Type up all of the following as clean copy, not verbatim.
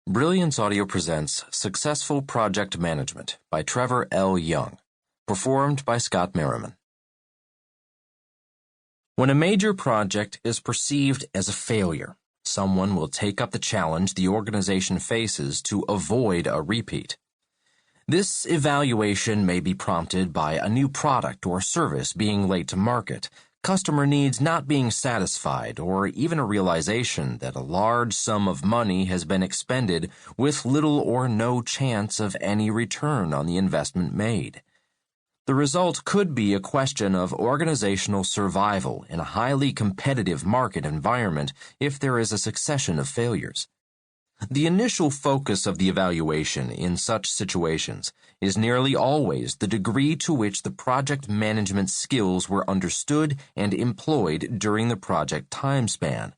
Brilliance Audio presents Successful Project Management by Trevor L. Young, performed by Scott Merriman. When a major project is perceived as a failure, someone will take up the challenge the organization faces to avoid a repeat. This evaluation may be prompted by a new product or service being late to market, customer needs not being satisfied, or even a realization that a large sum of money has been expended with little or no chance of any return on the investment made. The result could be a question of organizational survival in a highly competitive market environment if there is a succession of failures. The initial focus of the evaluation in such situations is nearly always the degree to which the project management skills were understood and employed during the project time span.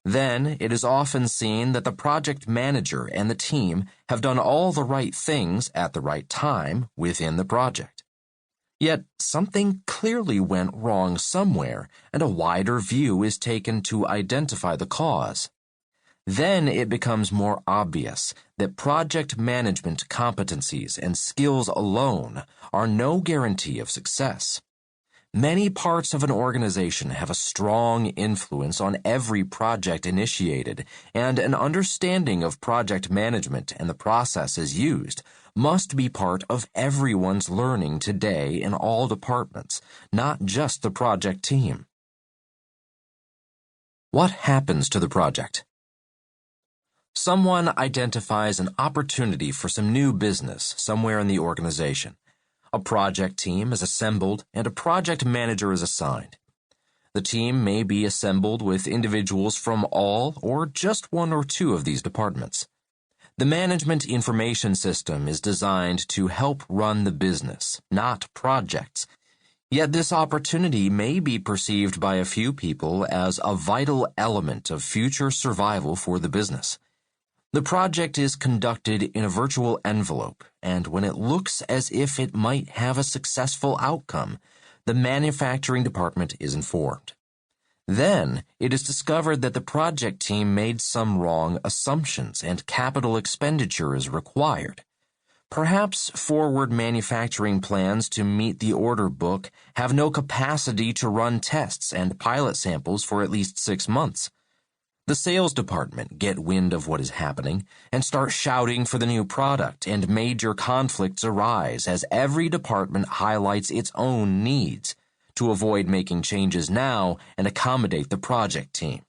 Then it is often seen that the project manager and the team have done all the right things at the right time within the project. Yet something clearly went wrong somewhere, and a wider view is taken to identify the cause. Then it becomes more obvious that project management competencies and skills alone are no guarantee of success. Many parts of an organization have a strong influence on every project initiated, and an understanding of project management and the processes used must be part of everyone's learning today in all departments, not just the project team. What happens to the project? Someone identifies an opportunity for some new business somewhere in the organization. A project team is assembled and a project manager is assigned. The team may be assembled with individuals from all or just one or two of these departments. The management information system is designed to help run the business, not projects. Yet this opportunity may be perceived by a few people as a vital element of future survival for the business. The project is conducted in a virtual envelope, and when it looks as if it might have a successful outcome, the manufacturing department is informed. Then it is discovered that the project team made some wrong assumptions and capital expenditure is required. Perhaps forward manufacturing plans to meet the order book have no capacity to run tests and pilot samples for at least 6 months. The sales department get wind of what is happening and start shouting for the new product, and major conflicts arise as every department highlights its own needs to avoid making changes now and accommodate the project team.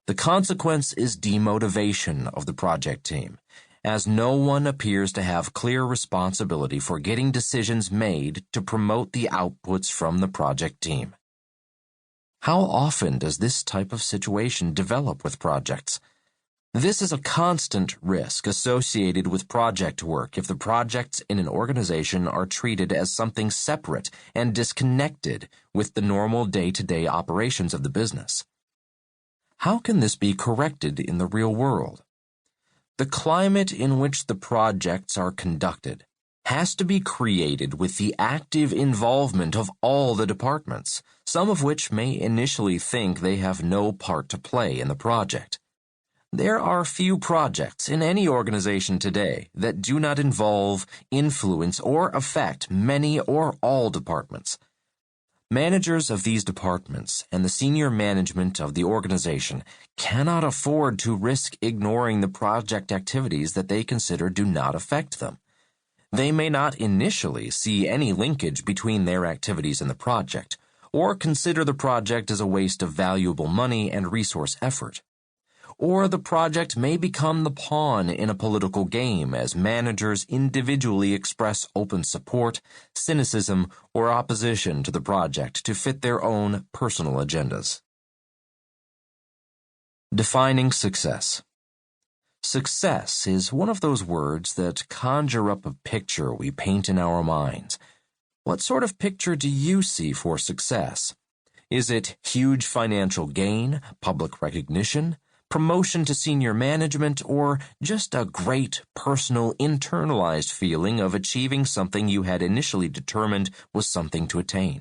The consequence is demotivation of the project team, as no one appears to have clear responsibility for getting decisions made to promote the outputs from the project team. How often does this type of situation develop with projects? This is a constant risk associated with project work if the projects in an organization are treated as something separate and disconnected with the normal day-to-day operations of the business. How can this be corrected in the real world? The climate in which the projects are conducted has to be created with the active involvement of all the departments, some of which may initially think they have no part to play in the project. There are few projects in any organization today that do not involve, influence, or affect many or all departments. Managers of these departments and the senior management of the organization cannot afford to risk ignoring the project activities that they consider do not affect them. They may not initially see any linkage between their activities and the project, or consider the project as a waste of valuable money and resource effort. Or the project may become the pawn in a political game as managers individually express open support, cynicism, or opposition to the project to fit their own personal agendas. Defining success. Success is one of those words that conjure up a picture we paint in our minds. What sort of picture do you see for success? Is it huge financial gain, public recognition, promotion to senior management, or just a great, personal, internalized feeling of achieving something you had initially determined was something to attain?